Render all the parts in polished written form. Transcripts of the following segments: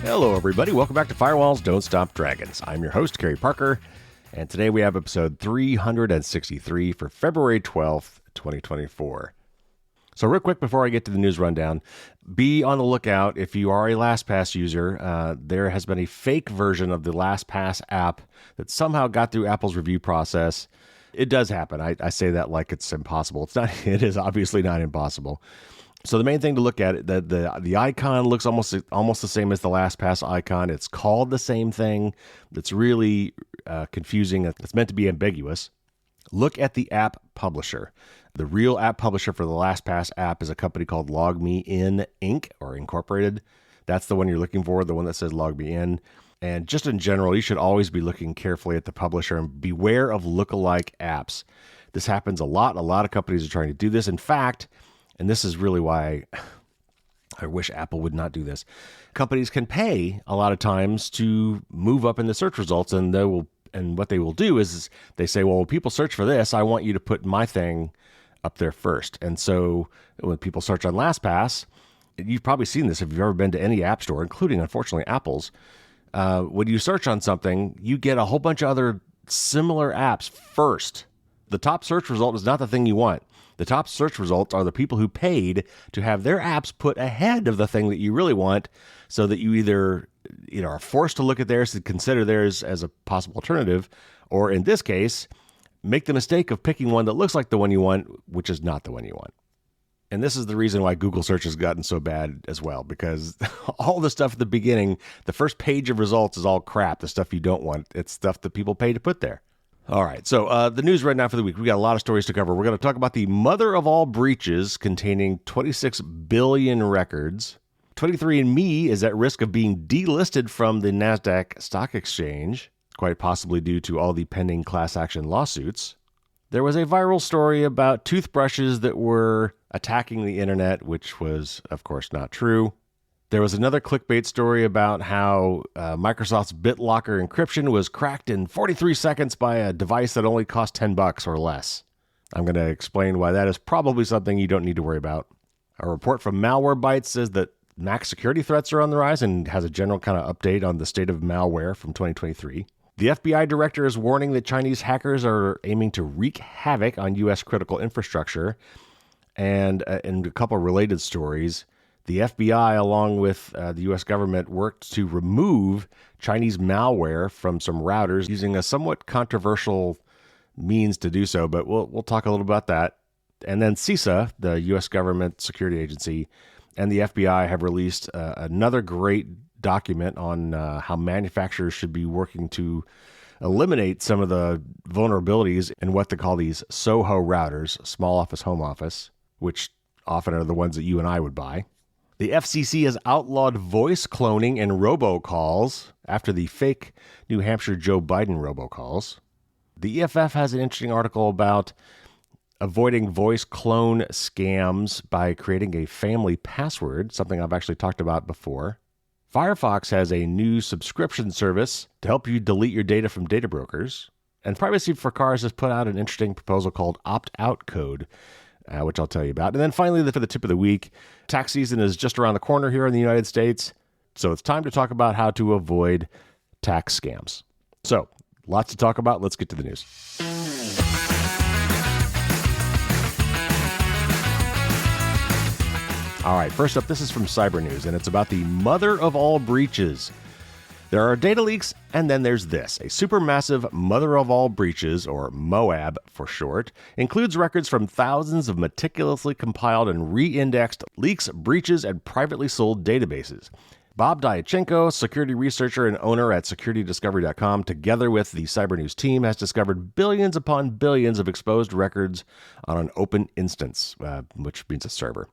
Hello, everybody. Welcome back to Firewalls Don't Stop Dragons. I'm your host, Kerry Parker, and today we have episode 363 for February 12th, 2024. So real quick before I get to the news rundown, be on the lookout if you are a LastPass user. There has been a fake version of the LastPass app that somehow got through Apple's review process. It does happen. I say that like it's impossible. It's not. It is obviously not impossible. So the main thing to look at, the icon looks almost the same as the LastPass icon. It's called the same thing. It's really confusing. It's meant to be ambiguous. Look at the app publisher. The real app publisher for the LastPass app is a company called LogMeIn Inc. or Incorporated. That's the one you're looking for, the one that says LogMeIn. And just in general, you should always be looking carefully at the publisher and beware of lookalike apps. This happens a lot. A lot of companies are trying to do this. In fact, and this is really why I wish Apple would not do this. Companies can pay a lot of times to move up in the search results, and what they will do is they say, well, when people search for this, I want you to put my thing up there first. And so when people search on LastPass, you've probably seen this if you've ever been to any app store, including, unfortunately, Apple's. When you search on something, you get a whole bunch of other similar apps first. The top search result is not the thing you want. The top search results are the people who paid to have their apps put ahead of the thing that you really want, so that you either are forced to look at theirs, to consider theirs as a possible alternative, or in this case, make the mistake of picking one that looks like the one you want, which is not the one you want. And this is the reason why Google search has gotten so bad as well, because all the stuff at the beginning, the first page of results is all crap, the stuff you don't want. It's stuff that people pay to put there. All right, so the news right now for the week. We got a lot of stories to cover. We're going to talk about the mother of all breaches containing 26 billion records. 23andMe is at risk of being delisted from the NASDAQ stock exchange, quite possibly due to all the pending class action lawsuits. There was a viral story about toothbrushes that were attacking the internet, which was, of course, not true. There was another clickbait story about how Microsoft's BitLocker encryption was cracked in 43 seconds by a device that only cost $10 or less. I'm going to explain why that is probably something you don't need to worry about. A report from Malwarebytes says that Mac security threats are on the rise and has a general kind of update on the state of malware from 2023. The FBI director is warning that Chinese hackers are aiming to wreak havoc on U.S. critical infrastructure. And in a couple of related stories, the FBI, along with the U.S. government, worked to remove Chinese malware from some routers using a somewhat controversial means to do so, but we'll talk a little about that. And then CISA, the U.S. government security agency, and the FBI have released another great document on how manufacturers should be working to eliminate some of the vulnerabilities in what they call these SOHO routers, small office, home office, which often are the ones that you and I would buy. The FCC has outlawed voice cloning and robocalls after the fake New Hampshire Joe Biden robocalls. The EFF has an interesting article about avoiding voice clone scams by creating a family password, something I've actually talked about before. Firefox has a new subscription service to help you delete your data from data brokers. And Privacy for Cars has put out an interesting proposal called opt-out code, which I'll tell you about. And then finally, for the tip of the week, tax season is just around the corner here in the United States. So it's time to talk about how to avoid tax scams. So lots to talk about. Let's get to the news. All right, first up, this is from Cyber News, and it's about the mother of all breaches. There are data leaks, and then there's this. A supermassive mother of all breaches, or MOAB for short, includes records from thousands of meticulously compiled and re-indexed leaks, breaches, and privately sold databases. Bob Diachenko, security researcher and owner at securitydiscovery.com, together with the Cyber News team, has discovered billions upon billions of exposed records on an open instance, which means a server.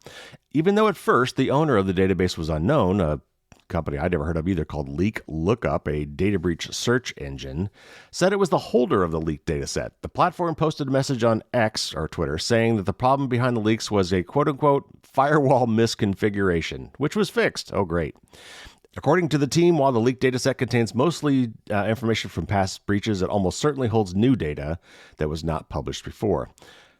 Even though at first the owner of the database was unknown, a company I'd never heard of either called Leak Lookup, a data breach search engine, said it was the holder of the leaked data set. The platform posted a message on X, or Twitter, saying that the problem behind the leaks was a quote-unquote firewall misconfiguration, which was fixed. Oh, great. According to the team, while the leaked data set contains mostly information from past breaches, it almost certainly holds new data that was not published before.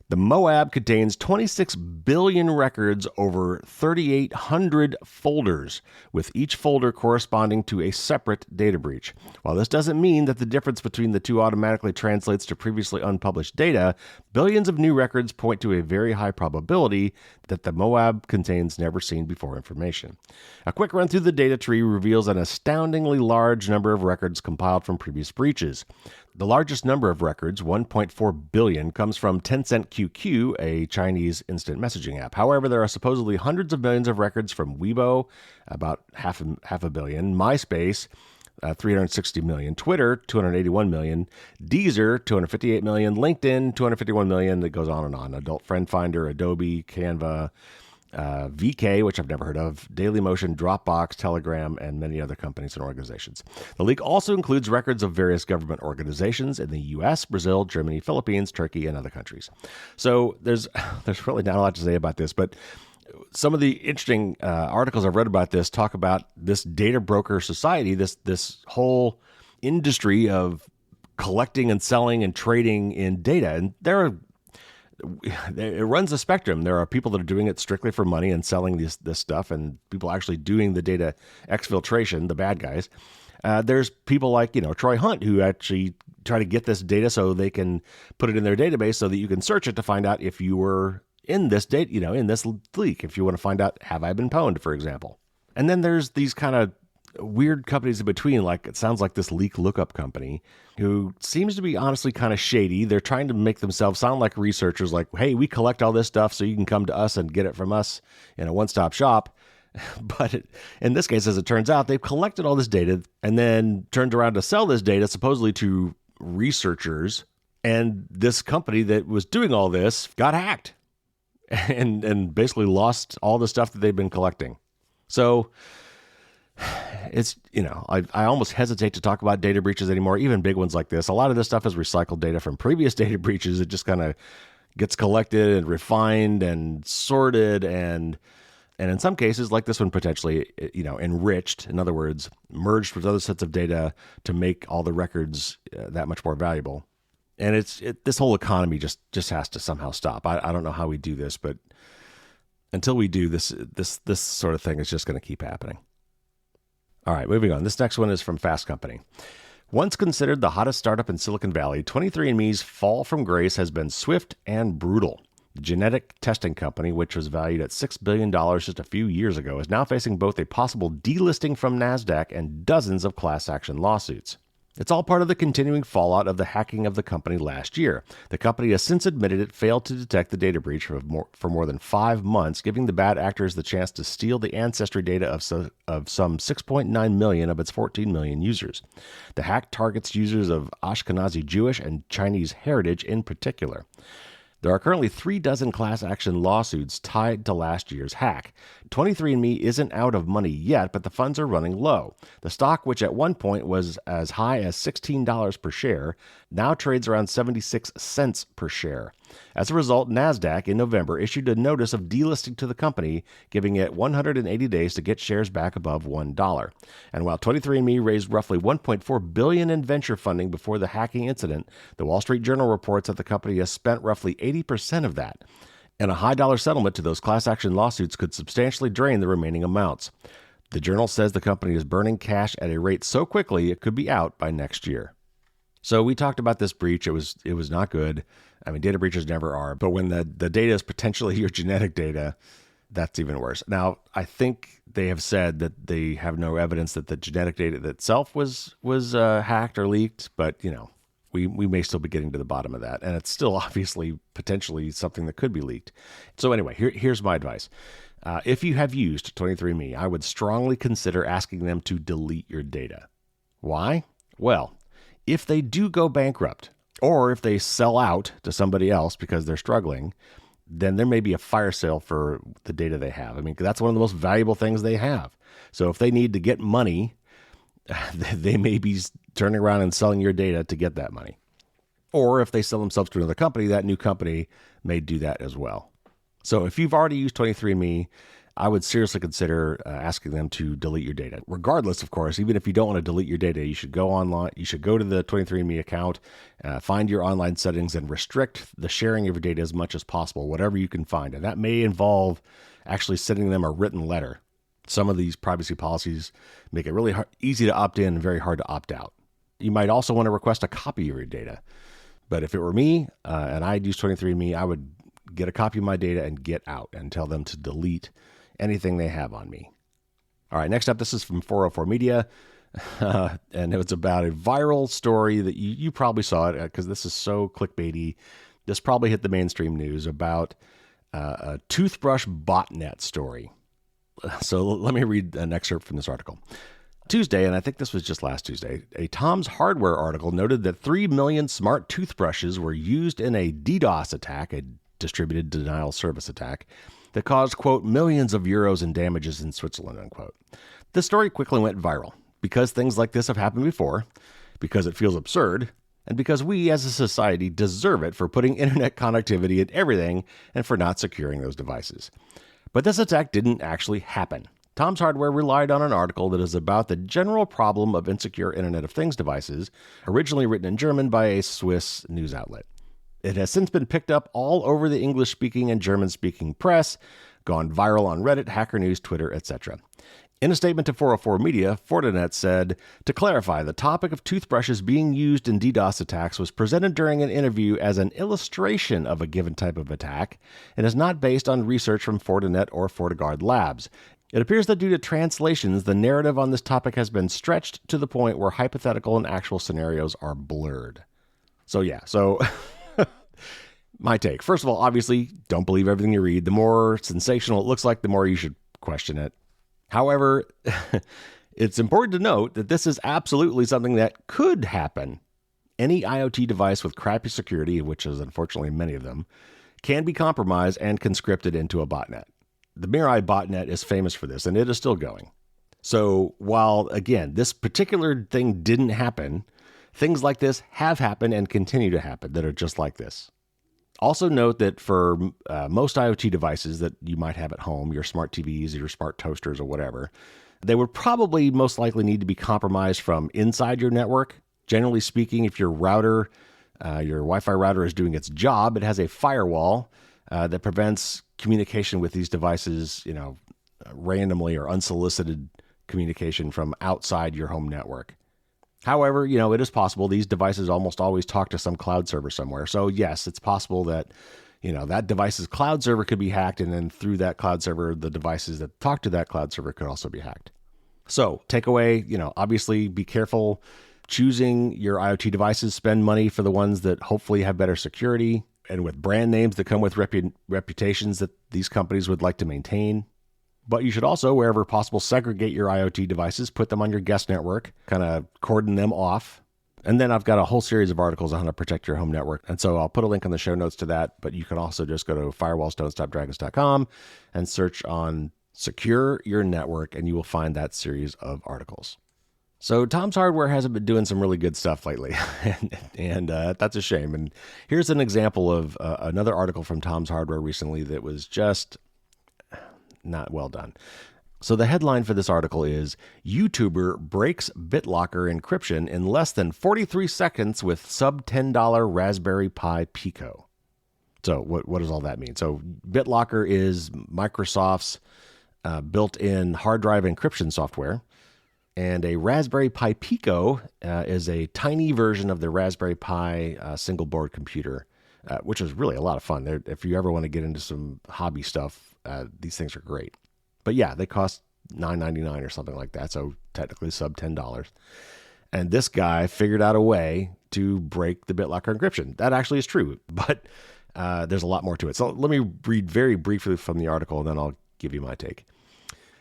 The MOAB contains 26 billion records over 3,800 folders, with each folder corresponding to a separate data breach. While this doesn't mean that the difference between the two automatically translates to previously unpublished data, billions of new records point to a very high probability that the MOAB contains never-seen-before information. A quick run through the data tree reveals an astoundingly large number of records compiled from previous breaches. The largest number of records, 1.4 billion, comes from Tencent QQ, a Chinese instant messaging app. However, there are supposedly hundreds of millions of records from Weibo, about half a billion, MySpace, 360 million, Twitter, 281 million, Deezer, 258 million, LinkedIn, 251 million. That goes on and on. Adult Friend Finder, Adobe, Canva, VK, which I've never heard of, Dailymotion, Dropbox, Telegram, and many other companies and organizations. The leak also includes records of various government organizations in the U.S., Brazil, Germany, Philippines, Turkey, and other countries. So there's really not a lot to say about this, but some of the interesting articles I've read about this talk about this data broker society, this whole industry of collecting and selling and trading in data. And it runs a spectrum. There are people that are doing it strictly for money and selling this stuff, and people actually doing the data exfiltration, the bad guys. There's people like, Troy Hunt, who actually try to get this data so they can put it in their database so that you can search it to find out if you were in this data, in this leak, if you want to find out, have I been pwned, for example. And then there's these kind of weird companies in between, like it sounds like this leak lookup company who seems to be honestly kind of shady. They're trying to make themselves sound like researchers, like, hey, we collect all this stuff so you can come to us and get it from us in a one-stop shop. But in this case, as it turns out, they've collected all this data and then turned around to sell this data supposedly to researchers. And this company that was doing all this got hacked and basically lost all the stuff that they've been collecting. So it's, I almost hesitate to talk about data breaches anymore, even big ones like this. A lot of this stuff is recycled data from previous data breaches. It just kind of gets collected and refined and sorted and in some cases, like this one, potentially, enriched. In other words, merged with other sets of data to make all the records that much more valuable. And this whole economy just has to somehow stop. I don't know how we do this, but until we do this sort of thing is just going to keep happening. All right, moving on. This next one is from Fast Company. Once considered the hottest startup in Silicon Valley, 23andMe's fall from grace has been swift and brutal. The genetic testing company, which was valued at $6 billion just a few years ago, is now facing both a possible delisting from NASDAQ and dozens of class action lawsuits. It's all part of the continuing fallout of the hacking of the company last year. The company has since admitted it failed to detect the data breach for more than 5 months, giving the bad actors the chance to steal the ancestry data of some 6.9 million of its 14 million users. The hack targets users of Ashkenazi Jewish and Chinese heritage in particular. There are currently 36 class action lawsuits tied to last year's hack. 23andMe isn't out of money yet, but the funds are running low. The stock, which at one point was as high as $16 per share, now trades around 76 cents per share. As a result, NASDAQ in November issued a notice of delisting to the company, giving it 180 days to get shares back above $1. And while 23andMe raised roughly $1.4 billion in venture funding before the hacking incident, the Wall Street Journal reports that the company has spent roughly 80% of that. And a high-dollar settlement to those class action lawsuits could substantially drain the remaining amounts. The Journal says the company is burning cash at a rate so quickly it could be out by next year. So we talked about this breach. It was not good. I mean, data breaches never are, but when the data is potentially your genetic data, that's even worse. Now, I think they have said that they have no evidence that the genetic data itself was hacked or leaked, but we may still be getting to the bottom of that, and it's still obviously potentially something that could be leaked. So anyway, here's my advice. If you have used 23andMe, I would strongly consider asking them to delete your data. Why? Well, if they do go bankrupt, or if they sell out to somebody else because they're struggling, then there may be a fire sale for the data they have. I mean, that's one of the most valuable things they have. So if they need to get money, they may be turning around and selling your data to get that money. Or if they sell themselves to another company, that new company may do that as well. So if you've already used 23andMe, I would seriously consider asking them to delete your data. Regardless, of course, even if you don't want to delete your data, you should go online. You should go to the 23andMe account, find your online settings, and restrict the sharing of your data as much as possible, whatever you can find. And that may involve actually sending them a written letter. Some of these privacy policies make it really easy to opt in and very hard to opt out. You might also want to request a copy of your data. But if it were me and I'd use 23andMe, I would get a copy of my data and get out and tell them to delete anything they have on me. All right, next up, this is from 404 Media, and it's about a viral story that you probably saw it because this is so clickbaity. This probably hit the mainstream news about a toothbrush botnet story. So let me read an excerpt from this article. Tuesday, and I think this was just last Tuesday, a Tom's Hardware article noted that 3 million smart toothbrushes were used in a DDoS attack, a distributed denial service attack, that caused, quote, millions of euros in damages in Switzerland, unquote. The story quickly went viral because things like this have happened before, because it feels absurd, and because we as a society deserve it for putting internet connectivity in everything and for not securing those devices. But this attack didn't actually happen. Tom's Hardware relied on an article that is about the general problem of insecure Internet of Things devices, originally written in German by a Swiss news outlet. It has since been picked up all over the English-speaking and German-speaking press, gone viral on Reddit, Hacker News, Twitter, etc. In a statement to 404 Media, Fortinet said, to clarify, the topic of toothbrushes being used in DDoS attacks was presented during an interview as an illustration of a given type of attack and is not based on research from Fortinet or FortiGuard Labs. It appears that due to translations, the narrative on this topic has been stretched to the point where hypothetical and actual scenarios are blurred. So my take. First of all, obviously, don't believe everything you read. The more sensational it looks like, the more you should question it. However, it's important to note that this is absolutely something that could happen. Any IoT device with crappy security, which is unfortunately many of them, can be compromised and conscripted into a botnet. The Mirai botnet is famous for this, and it is still going. So while, again, this particular thing didn't happen, things like this have happened and continue to happen that are just like this. Also note that for most IoT devices that you might have at home, your smart TVs, your smart toasters, or whatever, they would probably most likely need to be compromised from inside your network. Generally speaking, if your router, your Wi-Fi router is doing its job, it has a firewall that prevents communication with these devices, randomly or unsolicited communication from outside your home network. However, it is possible these devices almost always talk to some cloud server somewhere. So yes, it's possible that, that device's cloud server could be hacked, and then through that cloud server, the devices that talk to that cloud server could also be hacked. So takeaway, obviously be careful choosing your IoT devices, spend money for the ones that hopefully have better security and with brand names that come with reputations that these companies would like to maintain. But you should also, wherever possible, segregate your IoT devices, put them on your guest network, kind of cordon them off. And then I've got a whole series of articles on how to protect your home network. And so I'll put a link in the show notes to that, but you can also just go to firewallsdon'tstopdragons.com and search on Secure Your Network, and you will find that series of articles. So Tom's Hardware hasn't been doing some really good stuff lately, and that's a shame. And here's an example of another article from Tom's Hardware recently that was just not well done. So the headline for this article is, YouTuber breaks BitLocker encryption in less than 43 seconds with sub $10 Raspberry Pi Pico. So what does all that mean? So BitLocker is Microsoft's built-in hard drive encryption software. And a Raspberry Pi Pico is a tiny version of the Raspberry Pi single board computer, which is really a lot of fun. If you ever want to get into some hobby stuff, these things are great. But yeah, they cost $9.99 or something like that, so technically sub $10. And this guy figured out a way to break the BitLocker encryption. That actually is true, but there's a lot more to it. So let me read very briefly from the article, and then I'll give you my take.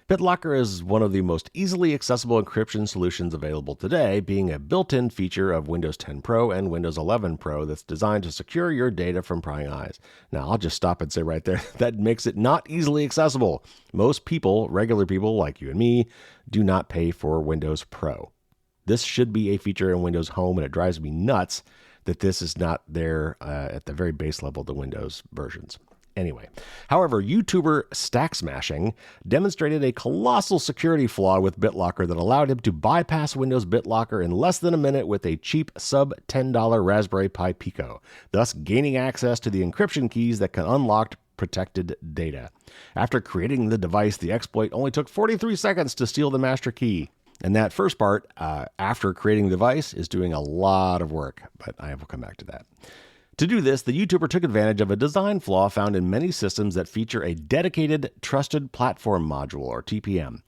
BitLocker is one of the most easily accessible encryption solutions available today, being a built-in feature of Windows 10 Pro and Windows 11 Pro that's designed to secure your data from prying eyes. Now, I'll just stop and say right there, that makes it not easily accessible. Most people, regular people like you and me, do not pay for Windows Pro. This should be a feature in Windows Home, and it drives me nuts that this is not there at the very base level of the Windows versions. Anyway, however, YouTuber Stack Smashing demonstrated a colossal security flaw with BitLocker that allowed him to bypass Windows BitLocker in less than a minute with a cheap sub-$10 Raspberry Pi Pico, thus gaining access to the encryption keys that can unlock protected data. After creating the device, the exploit only took 43 seconds to steal the master key. And that first part, after creating the device, is doing a lot of work, but I will come back to that. To do this, the YouTuber took advantage of a design flaw found in many systems that feature a dedicated Trusted Platform Module, or TPM.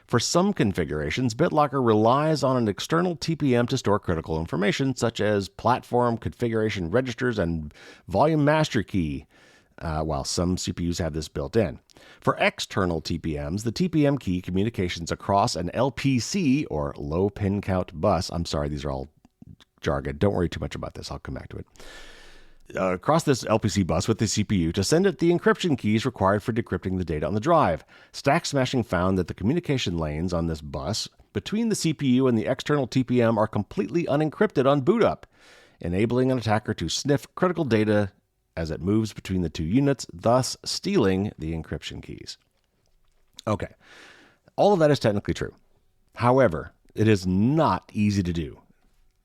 For some configurations, BitLocker relies on an external TPM to store critical information, such as platform configuration registers and volume master key, while some CPUs have this built in. For external TPMs, the TPM key communications across an LPC, or low pin count bus. I'm sorry, these are all jargon. Don't worry too much about this. I'll come back to it. Across this LPC bus with the CPU to send it the encryption keys required for decrypting the data on the drive. Stack Smashing found that the communication lanes on this bus between the CPU and the external TPM are completely unencrypted on boot up, enabling an attacker to sniff critical data as it moves between the two units, thus stealing the encryption keys. Okay, all of that is technically true. However, it is not easy to do.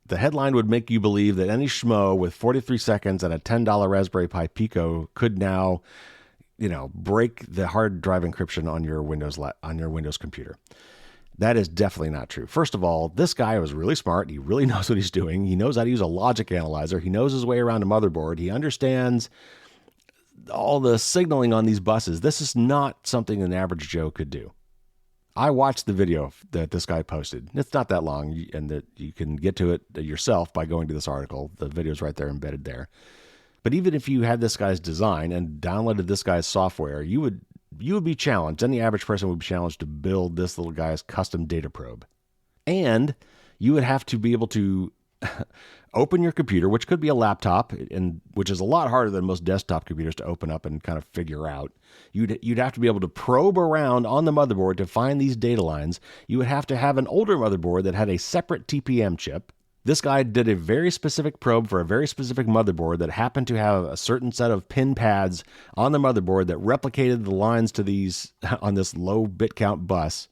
The headline would make you believe that any schmo with 43 seconds and a $10 Raspberry Pi Pico could now, break the hard drive encryption on your Windows computer. That is definitely not true. First of all, this guy was really smart. He really knows what he's doing. He knows how to use a logic analyzer. He knows his way around a motherboard. He understands all the signaling on these buses. This is not something an average Joe could do. I watched the video that this guy posted. It's not that long, and that you can get to it yourself by going to this article. The video's right there embedded there. But even if you had this guy's design and downloaded this guy's software, you would be challenged. Any average person would be challenged to build this little guy's custom data probe. And you would have to be able to open your computer, which could be a laptop, and which is a lot harder than most desktop computers to open up and kind of figure out. You'd have to be able to probe around on the motherboard to find these data lines. You would have to have an older motherboard that had a separate TPM chip. This guy did a very specific probe for a very specific motherboard that happened to have a certain set of pin pads on the motherboard that replicated the lines to these on this low bit count bus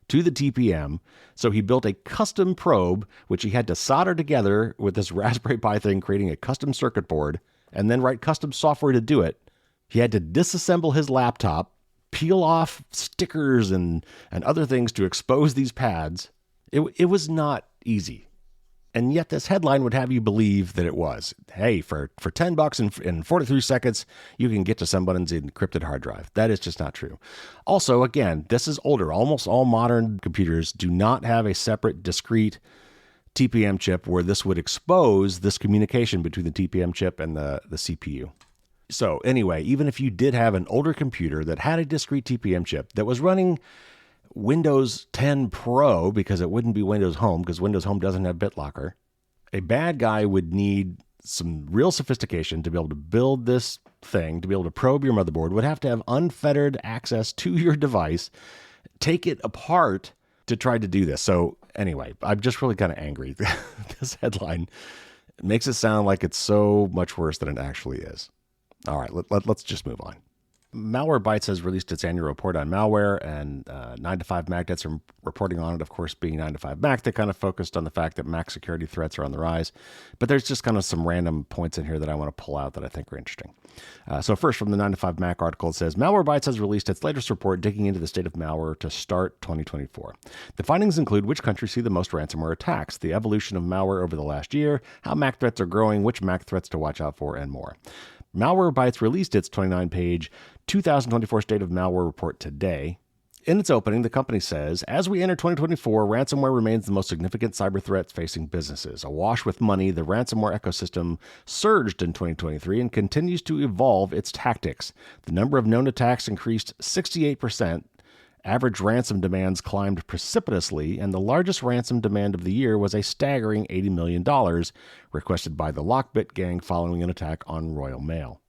to the TPM. So he built a custom probe, which he had to solder together with this Raspberry Pi thing, creating a custom circuit board, and then write custom software to do it. He had to disassemble his laptop, peel off stickers and other things to expose these pads. It was not easy. And yet this headline would have you believe that it was. Hey, for $10 in 43 seconds, you can get to somebody's encrypted hard drive. That is just not true. Also, again, this is older. Almost all modern computers do not have a separate discrete TPM chip where this would expose this communication between the TPM chip and the CPU. So anyway, even if you did have an older computer that had a discrete TPM chip that was running Windows 10 Pro, because it wouldn't be Windows Home, because Windows Home doesn't have BitLocker, a bad guy would need some real sophistication to be able to build this thing, to be able to probe your motherboard, would have to have unfettered access to your device, take it apart to try to do this. So anyway, I'm just really kind of angry. This headline makes it sound like it's so much worse than it actually is. All right, let's just move on. Malwarebytes has released its annual report on malware, and 9to5Mac did some reporting on it. Of course, being 9to5Mac, they kind of focused on the fact that Mac security threats are on the rise. But there's just kind of some random points in here that I want to pull out that I think are interesting. So first, from the 9to5Mac article, it says, Malwarebytes has released its latest report digging into the state of malware to start 2024. The findings include which countries see the most ransomware attacks, the evolution of malware over the last year, how Mac threats are growing, which Mac threats to watch out for, and more. Malwarebytes released its 29-page 2024 State of Malware report today. In its opening, the company says, as we enter 2024, ransomware remains the most significant cyber threat facing businesses. Awash with money, the ransomware ecosystem surged in 2023 and continues to evolve its tactics. The number of known attacks increased 68%. Average ransom demands climbed precipitously, and the largest ransom demand of the year was a staggering $80 million requested by the Lockbit gang following an attack on Royal Mail.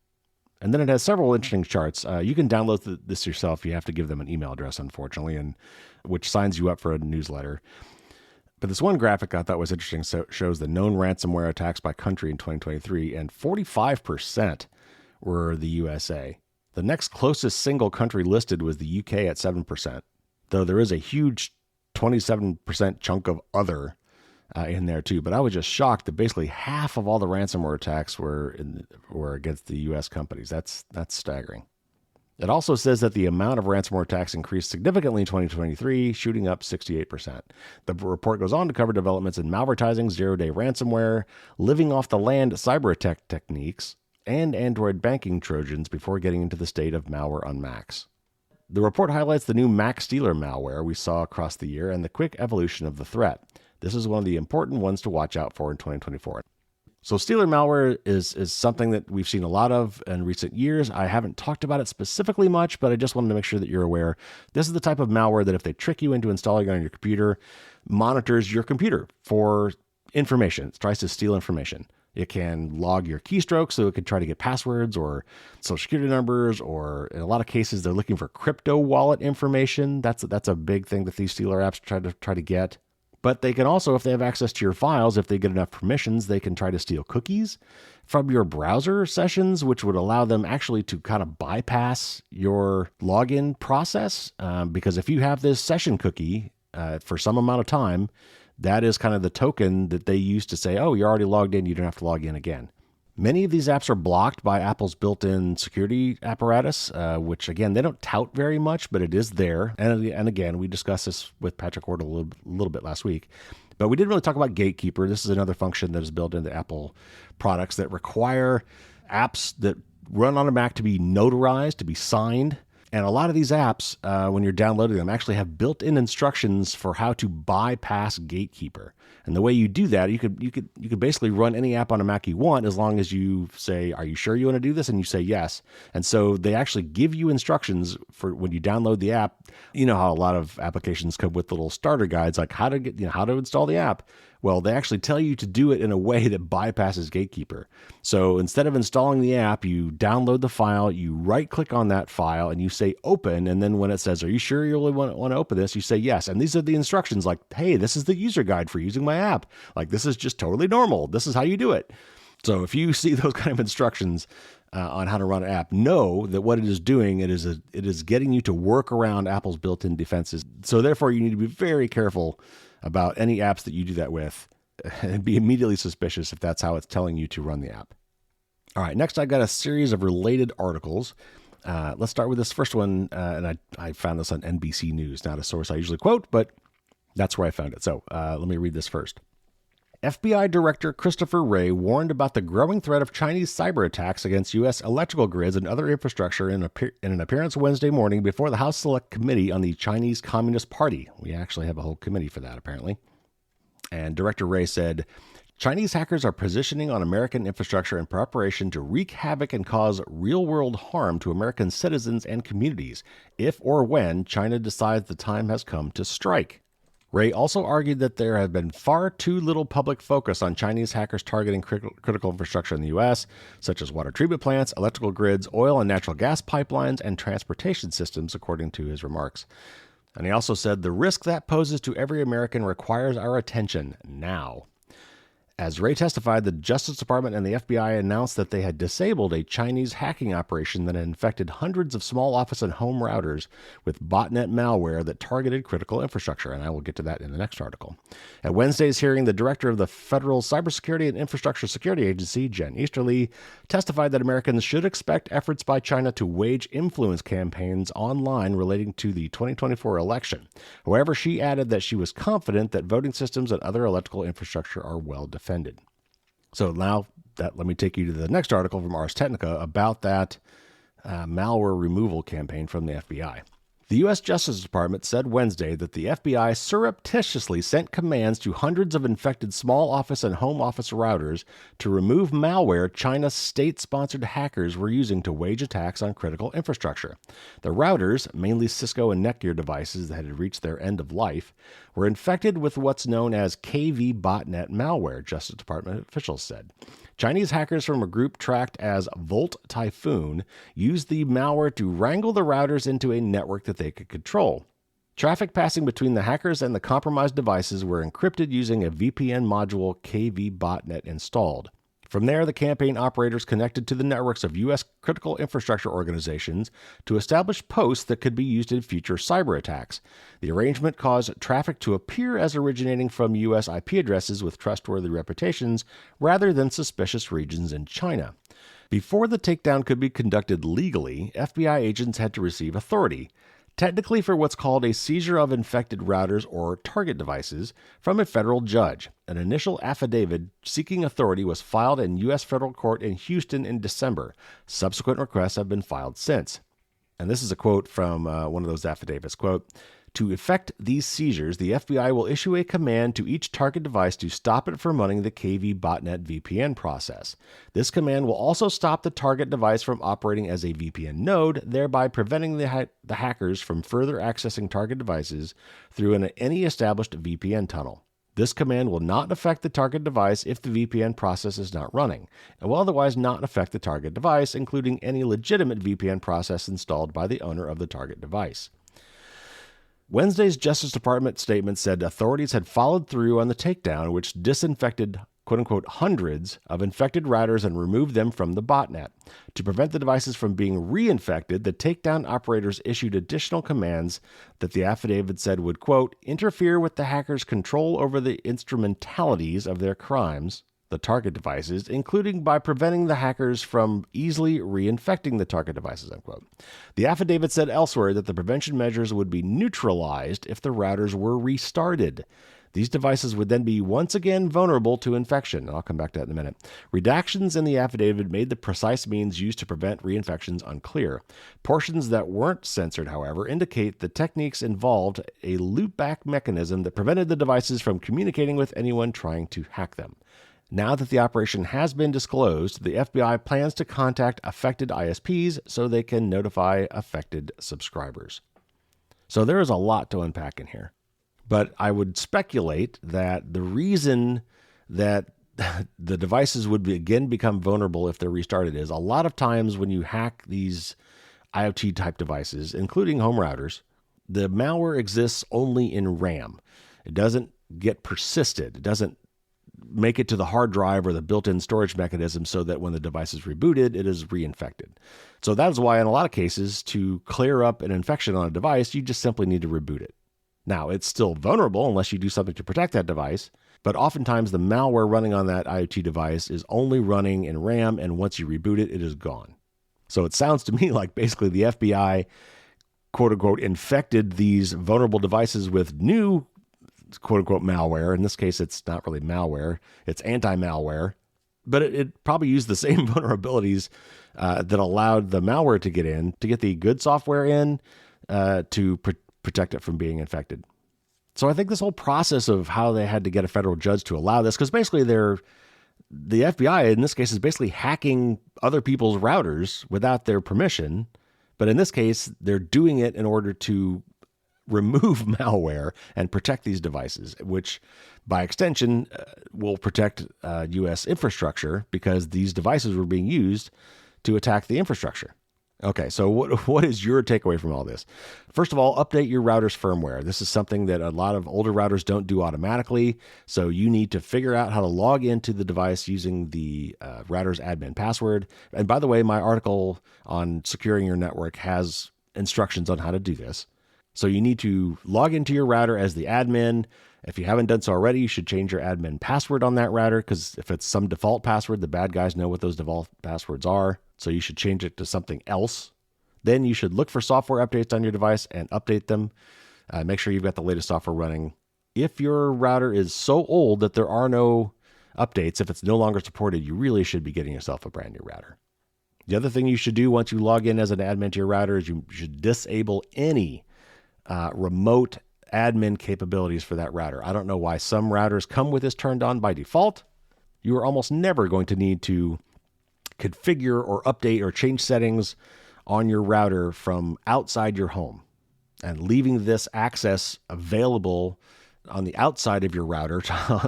And then it has several interesting charts. You can download this yourself. You have to give them an email address, unfortunately, and which signs you up for a newsletter. But this one graphic I thought was interesting. So it shows the known ransomware attacks by country in 2023, and 45% were the USA. The next closest single country listed was the UK at 7%, though there is a huge 27% chunk of other in there too. But I was just shocked that basically half of all the ransomware attacks were against the U.S. companies. That's staggering. It also says that the amount of ransomware attacks increased significantly in 2023, shooting up 68%. The report goes on to cover developments in malvertising, zero-day ransomware, living off the land cyber attack techniques, and Android banking Trojans before getting into the state of malware on Macs. The report highlights the new Mac stealer malware we saw across the year and the quick evolution of the threat. This is one of the important ones to watch out for in 2024. So stealer malware is something that we've seen a lot of in recent years. I haven't talked about it specifically much, but I just wanted to make sure that you're aware. This is the type of malware that if they trick you into installing it on your computer, monitors your computer for information. It tries to steal information. It can log your keystrokes, so it can try to get passwords or social security numbers, or in a lot of cases, they're looking for crypto wallet information. That's a big thing that these stealer apps try to get. But they can also, if they have access to your files, if they get enough permissions, they can try to steal cookies from your browser sessions, which would allow them actually to kind of bypass your login process. Because if you have this session cookie for some amount of time, that is kind of the token that they use to say, oh, you're already logged in, you don't have to log in again. Many of these apps are blocked by Apple's built-in security apparatus, which, again, they don't tout very much, but it is there. And again, we discussed this with Patrick Ward a little bit last week. But we didn't really talk about Gatekeeper. This is another function that is built into Apple products that require apps that run on a Mac to be notarized, to be signed. And a lot of these apps, when you're downloading them, actually have built-in instructions for how to bypass Gatekeeper. And the way you do that, you could basically run any app on a Mac you want as long as you say, "Are you sure you want to do this?" And you say yes. And so they actually give you instructions for when you download the app. You know how a lot of applications come with little starter guides, like how to install the app. Well, they actually tell you to do it in a way that bypasses Gatekeeper. So instead of installing the app, you download the file, you right-click on that file, and you say open. And then when it says, "Are you sure you really want to open this?" you say yes. And these are the instructions like, hey, this is the user guide for using my app. Like, this is just totally normal. This is how you do it. So if you see those kind of instructions on how to run an app, know that what it is doing, it is getting you to work around Apple's built-in defenses. So therefore, you need to be very careful about any apps that you do that with and be immediately suspicious if that's how it's telling you to run the app. All right, next I got a series of related articles. Let's start with this first one, and I found this on NBC News, not a source I usually quote, but that's where I found it. So let me read this first. FBI Director Christopher Wray warned about the growing threat of Chinese cyber attacks against U.S. electrical grids and other infrastructure in an appearance Wednesday morning before the House Select Committee on the Chinese Communist Party. We actually have a whole committee for that, apparently. And Director Wray said, Chinese hackers are positioning on American infrastructure in preparation to wreak havoc and cause real-world harm to American citizens and communities if or when China decides the time has come to strike. Wray also argued that there have been far too little public focus on Chinese hackers targeting critical infrastructure in the U.S., such as water treatment plants, electrical grids, oil and natural gas pipelines, and transportation systems, according to his remarks. And he also said, the risk that poses to every American requires our attention now. As Wray testified, the Justice Department and the FBI announced that they had disabled a Chinese hacking operation that had infected hundreds of small office and home routers with botnet malware that targeted critical infrastructure, and I will get to that in the next article. At Wednesday's hearing, the director of the Federal Cybersecurity and Infrastructure Security Agency, Jen Easterly, testified that Americans should expect efforts by China to wage influence campaigns online relating to the 2024 election. However, she added that she was confident that voting systems and other electrical infrastructure are well defended. So now let me take you to the next article from Ars Technica about that malware removal campaign from the FBI. The U.S. Justice Department said Wednesday that the FBI surreptitiously sent commands to hundreds of infected small office and home office routers to remove malware China's state-sponsored hackers were using to wage attacks on critical infrastructure. The routers, mainly Cisco and Netgear devices that had reached their end of life, were infected with what's known as KV botnet malware, Justice Department officials said. Chinese hackers from a group tracked as Volt Typhoon used the malware to wrangle the routers into a network that they could control. Traffic passing between the hackers and the compromised devices were encrypted using a VPN module KV botnet installed. From there, the campaign operators connected to the networks of U.S. critical infrastructure organizations to establish posts that could be used in future cyber attacks. The arrangement caused traffic to appear as originating from U.S. IP addresses with trustworthy reputations rather than suspicious regions in China. Before the takedown could be conducted legally, FBI agents had to receive authority, technically for what's called a seizure of infected routers or target devices, from a federal judge. An initial affidavit seeking authority was filed in U.S. federal court in Houston in December. Subsequent requests have been filed since. And this is a quote from one of those affidavits, quote, "To effect these seizures, the FBI will issue a command to each target device to stop it from running the KV botnet VPN process. This command will also stop the target device from operating as a VPN node, thereby preventing the hackers from further accessing target devices through any established VPN tunnel. This command will not affect the target device if the VPN process is not running, and will otherwise not affect the target device, including any legitimate VPN process installed by the owner of the target device." Wednesday's Justice Department statement said authorities had followed through on the takedown, which disinfected quote-unquote hundreds of infected routers and removed them from the botnet. To prevent the devices from being reinfected, the takedown operators issued additional commands that the affidavit said would, quote, interfere with the hackers' control over the instrumentalities of their crimes, the target devices, including by preventing the hackers from easily reinfecting the target devices, unquote. The affidavit said elsewhere that the prevention measures would be neutralized if the routers were restarted. These devices would then be once again vulnerable to infection. And I'll come back to that in a minute. Redactions in the affidavit made the precise means used to prevent reinfections unclear. Portions that weren't censored, however, indicate the techniques involved a loopback mechanism that prevented the devices from communicating with anyone trying to hack them. Now that the operation has been disclosed, the FBI plans to contact affected ISPs so they can notify affected subscribers. So there is a lot to unpack in here. But I would speculate that the reason that the devices would again become vulnerable if they're restarted is a lot of times when you hack these IoT type devices, including home routers, the malware exists only in RAM. It doesn't get persisted. It doesn't make it to the hard drive or the built-in storage mechanism so that when the device is rebooted, it is reinfected. So that is why in a lot of cases, to clear up an infection on a device, you just simply need to reboot it. Now, it's still vulnerable unless you do something to protect that device, but oftentimes the malware running on that IoT device is only running in RAM, and once you reboot it, it is gone. So it sounds to me like basically the FBI, quote-unquote, infected these vulnerable devices with new, quote-unquote, malware. In this case, it's not really malware. It's anti-malware. But it probably used the same vulnerabilities that allowed the malware to get in, to get the good software in, to protect it from being infected. So I think this whole process of how they had to get a federal judge to allow this, because basically the FBI in this case is basically hacking other people's routers without their permission. But in this case, they're doing it in order to remove malware and protect these devices, which by extension will protect U.S. infrastructure because these devices were being used to attack the infrastructure. Okay, so what is your takeaway from all this? First of all, update your router's firmware. This is something that a lot of older routers don't do automatically, so you need to figure out how to log into the device using the router's admin password. And by the way, my article on securing your network has instructions on how to do this. So you need to log into your router as the admin. If you haven't done so already, you should change your admin password on that router, because if it's some default password, the bad guys know what those default passwords are. So you should change it to something else. Then you should look for software updates on your device and update them. Make sure you've got the latest software running. If your router is so old that there are no updates, if it's no longer supported, you really should be getting yourself a brand new router. The other thing you should do once you log in as an admin to your router is you should disable any remote admin capabilities for that router. I don't know why some routers come with this turned on by default. You are almost never going to need to configure or update or change settings on your router from outside your home. And leaving this access available on the outside of your router,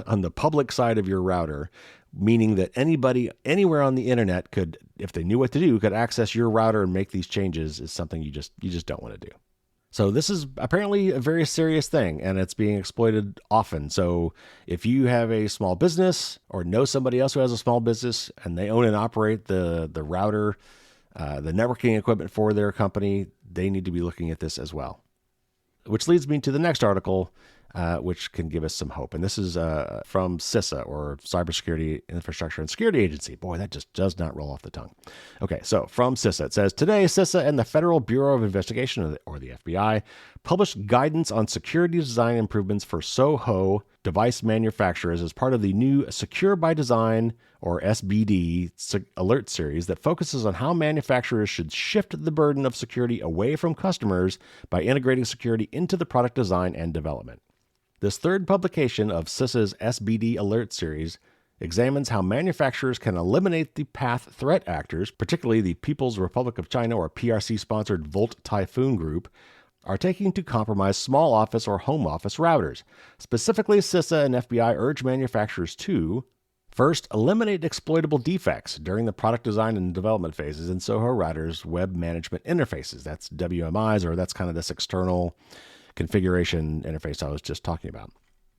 on the public side of your router, meaning that anybody anywhere on the internet could, if they knew what to do, could access your router and make these changes, is something you just don't want to do. So this is apparently a very serious thing, and it's being exploited often. So if you have a small business or know somebody else who has a small business and they own and operate the router, the networking equipment for their company, they need to be looking at this as well. Which leads me to the next article, which can give us some hope. And this is from CISA, or Cybersecurity Infrastructure and Security Agency. Boy, that just does not roll off the tongue. Okay, so from CISA, it says, today, CISA and the Federal Bureau of Investigation, or the FBI, published guidance on security design improvements for SOHO device manufacturers as part of the new Secure by Design, or SBD, alert series that focuses on how manufacturers should shift the burden of security away from customers by integrating security into the product design and development. This third publication of CISA's SBD Alert Series examines how manufacturers can eliminate the path threat actors, particularly the People's Republic of China or PRC-sponsored Volt Typhoon Group, are taking to compromise small office or home office routers. Specifically, CISA and FBI urge manufacturers to, first, eliminate exploitable defects during the product design and development phases in SOHO routers' web management interfaces. That's WMIs, or that's kind of this external configuration interface I was just talking about.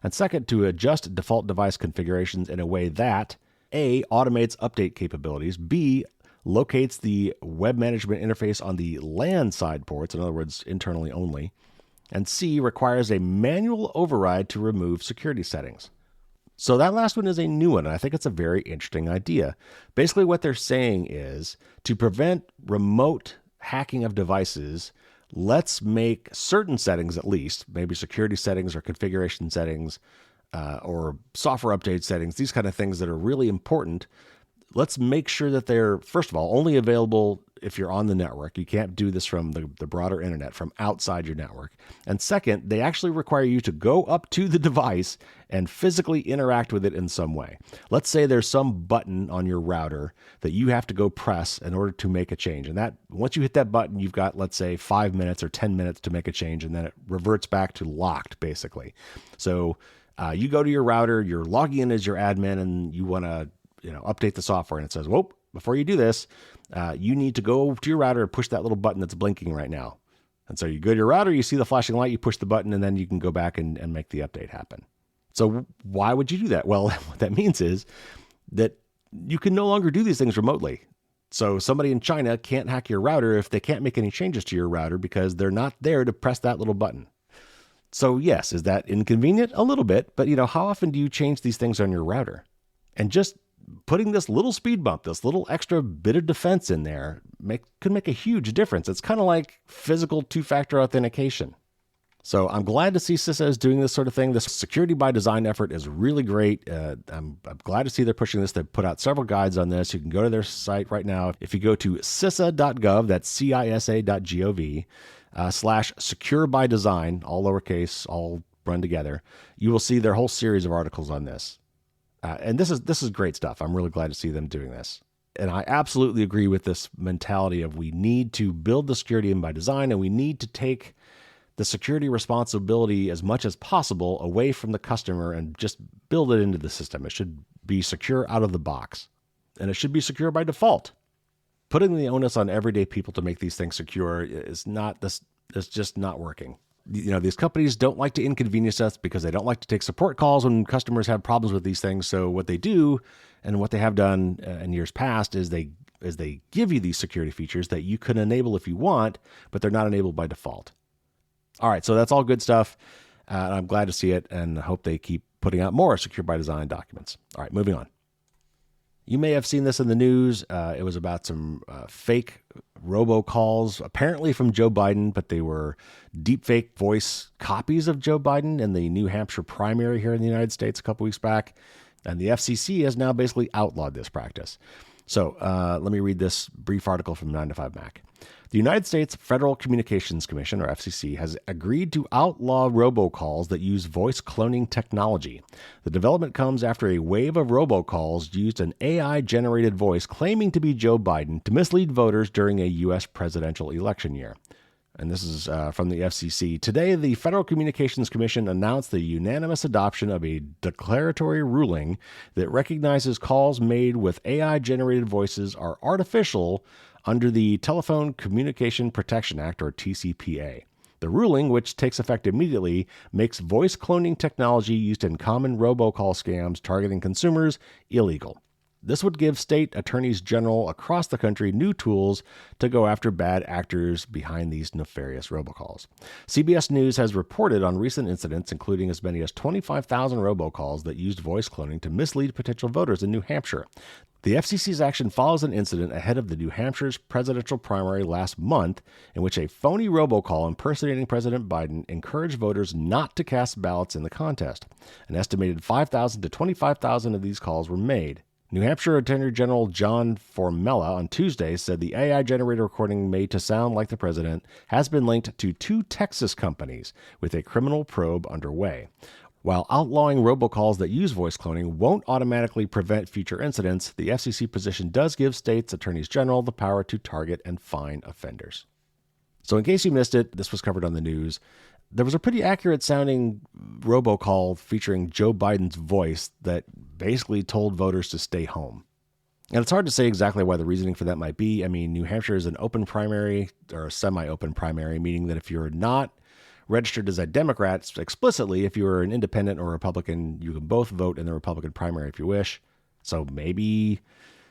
And second, to adjust default device configurations in a way that A, automates update capabilities, B, locates the web management interface on the LAN side ports, in other words, internally only, and C, requires a manual override to remove security settings. So that last one is a new one, and I think it's a very interesting idea. Basically, what they're saying is, to prevent remote hacking of devices, let's make certain settings, at least, maybe security settings or configuration settings or software update settings, these kind of things that are really important. Let's make sure that they're, first of all, only available if you're on the network. You can't do this from the broader internet, from outside your network. And second, they actually require you to go up to the device and physically interact with it in some way. Let's say there's some button on your router that you have to go press in order to make a change. And that once you hit that button, you've got, let's say, 5 minutes or 10 minutes to make a change, and then it reverts back to locked, basically. So you go to your router, you're logging in as your admin, and you want to update the software, and it says, whoa, before you do this, you need to go to your router and push that little button that's blinking right now. And so you go to your router, you see the flashing light, you push the button, and then you can go back and make the update happen. So why would you do that? Well, what that means is that you can no longer do these things remotely. So somebody in China can't hack your router if they can't make any changes to your router because they're not there to press that little button. So yes, is that inconvenient? A little bit, but how often do you change these things on your router? And just putting this little speed bump, this little extra bit of defense in there could make a huge difference. It's kind of like physical two-factor authentication. So I'm glad to see CISA is doing this sort of thing. This security by design effort is really great. I'm glad to see they're pushing this. They've put out several guides on this. You can go to their site right now. If you go to CISA.gov, that's CISA.gov, /secure by design, all lowercase, all run together, you will see their whole series of articles on this. And this is great stuff. I'm really glad to see them doing this. And I absolutely agree with this mentality of we need to build the security in by design, and we need to take the security responsibility as much as possible away from the customer and just build it into the system. It should be secure out of the box, and it should be secure by default. Putting the onus on everyday people to make these things secure is just not working. These companies don't like to inconvenience us because they don't like to take support calls when customers have problems with these things. So what they do, and what they have done in years past, is they give you these security features that you can enable if you want, but they're not enabled by default. All right, so that's all good stuff. I'm glad to see it, and I hope they keep putting out more Secure by Design documents. All right, moving on. You may have seen this in the news. It was about some fake robocalls, apparently from Joe Biden, but they were deepfake voice copies of Joe Biden in the New Hampshire primary here in the United States a couple weeks back. And the FCC has now basically outlawed this practice. So let me read this brief article from 9to5Mac. The United States Federal Communications Commission, or FCC, has agreed to outlaw robocalls that use voice cloning technology. The development comes after a wave of robocalls used an AI-generated voice claiming to be Joe Biden to mislead voters during a U.S. presidential election year. And this is from the FCC. Today, the Federal Communications Commission announced the unanimous adoption of a declaratory ruling that recognizes calls made with AI-generated voices are artificial under the Telephone Communication Protection Act, or TCPA. The ruling, which takes effect immediately, makes voice cloning technology used in common robocall scams targeting consumers illegal. This would give state attorneys general across the country new tools to go after bad actors behind these nefarious robocalls. CBS News has reported on recent incidents, including as many as 25,000 robocalls that used voice cloning to mislead potential voters in New Hampshire. The FCC's action follows an incident ahead of the New Hampshire's presidential primary last month, in which a phony robocall impersonating President Biden encouraged voters not to cast ballots in the contest. An estimated 5,000 to 25,000 of these calls were made. New Hampshire Attorney General John Formella on Tuesday said the AI-generated recording made to sound like the president has been linked to 2 Texas companies with a criminal probe underway. While outlawing robocalls that use voice cloning won't automatically prevent future incidents, the FCC position does give states' attorneys general the power to target and fine offenders. So in case you missed it, this was covered on the news. There was a pretty accurate sounding robocall featuring Joe Biden's voice that basically told voters to stay home. And it's hard to say exactly why the reasoning for that might be. I mean, New Hampshire is an open primary or a semi-open primary, meaning that if you're not registered as a Democrat explicitly, if you're an independent or Republican, you can both vote in the Republican primary if you wish. So maybe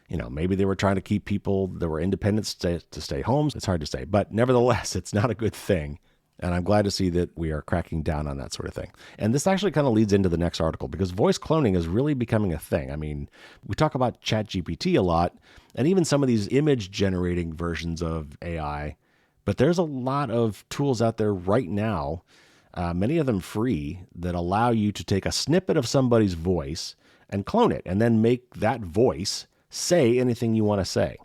they were trying to keep people that were independents to stay home. It's hard to say, but nevertheless, it's not a good thing. And I'm glad to see that we are cracking down on that sort of thing. And this actually kind of leads into the next article because voice cloning is really becoming a thing. I mean, we talk about ChatGPT a lot and even some of these image generating versions of AI, but there's a lot of tools out there right now, many of them free, that allow you to take a snippet of somebody's voice and clone it and then make that voice say anything you want to say.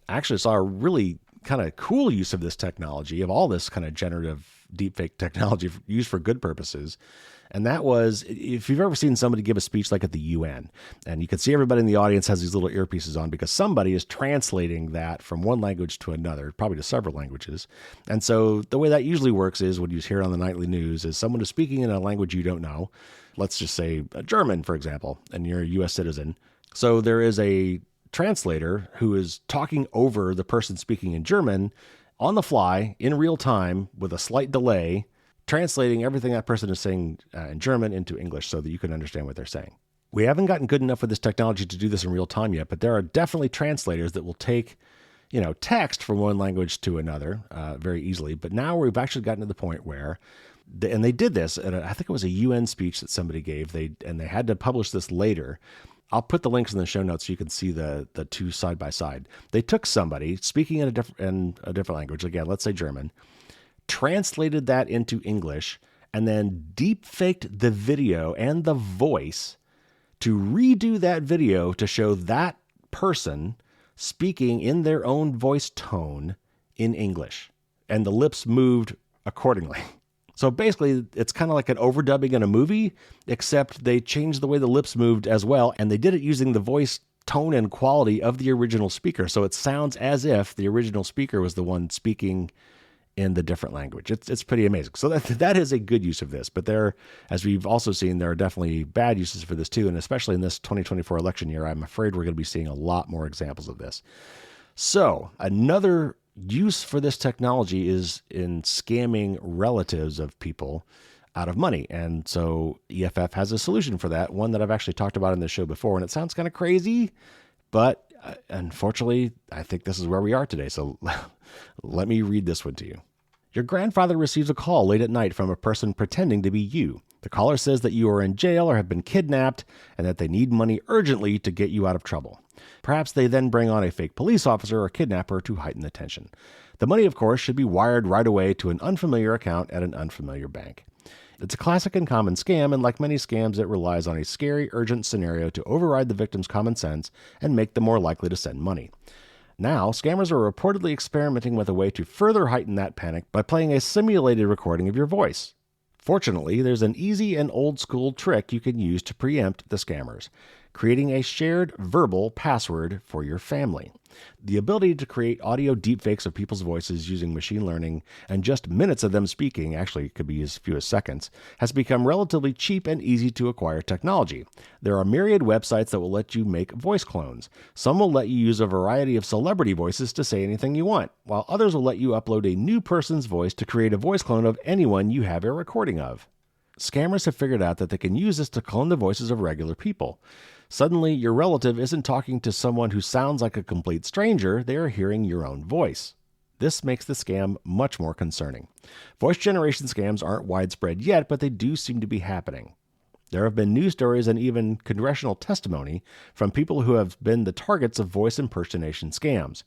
I actually saw a really kind of cool use of this technology, of all this kind of generative deepfake technology used for good purposes. And that was, if you've ever seen somebody give a speech like at the UN, and you can see everybody in the audience has these little earpieces on because somebody is translating that from one language to another, probably to several languages. And so the way that usually works is when you hear it on the nightly news is someone is speaking in a language you don't know. Let's just say German, for example, and you're a U.S. citizen. So there is a translator who is talking over the person speaking in German on the fly in real time with a slight delay, translating everything that person is saying in German into English so that you can understand what they're saying. We haven't gotten good enough with this technology to do this in real time yet, but there are definitely translators that will take, text from one language to another very easily. But now we've actually gotten to the point where, and they did this, and I think it was a UN speech that somebody gave, they had to publish this later. I'll put the links in the show notes so you can see the two side by side. They took somebody speaking in a different language, again, let's say German, translated that into English, and then deep faked the video and the voice to redo that video to show that person speaking in their own voice tone in English. And the lips moved accordingly. So basically, it's kind of like an overdubbing in a movie, except they changed the way the lips moved as well, and they did it using the voice tone and quality of the original speaker. So it sounds as if the original speaker was the one speaking in the different language. It's pretty amazing. So that is a good use of this. But there, as we've also seen, there are definitely bad uses for this too, and especially in this 2024 election year, I'm afraid we're going to be seeing a lot more examples of this. So another use for this technology is in scamming relatives of people out of money. And so EFF has a solution for that, one that I've actually talked about in this show before, and it sounds kind of crazy, but unfortunately, I think this is where we are today. So let me read this one to you. Your grandfather receives a call late at night from a person pretending to be you. The caller says that you are in jail or have been kidnapped and that they need money urgently to get you out of trouble. Perhaps they then bring on a fake police officer or kidnapper to heighten the tension. The money, of course, should be wired right away to an unfamiliar account at an unfamiliar bank. It's a classic and common scam, and like many scams, it relies on a scary, urgent scenario to override the victim's common sense and make them more likely to send money. Now, scammers are reportedly experimenting with a way to further heighten that panic by playing a simulated recording of your voice. Fortunately, there's an easy and old-school trick you can use to preempt the scammers. creating a shared verbal password for your family. The ability to create audio deepfakes of people's voices using machine learning and just minutes of them speaking, actually it could be as few as seconds, has become relatively cheap and easy to acquire technology. There are myriad websites that will let you make voice clones. Some will let you use a variety of celebrity voices to say anything you want, while others will let you upload a new person's voice to create a voice clone of anyone you have a recording of. Scammers have figured out that they can use this to clone the voices of regular people. Suddenly, your relative isn't talking to someone who sounds like a complete stranger, they are hearing your own voice. This makes the scam much more concerning. Voice generation scams aren't widespread yet, but they do seem to be happening. There have been news stories and even congressional testimony from people who have been the targets of voice impersonation scams.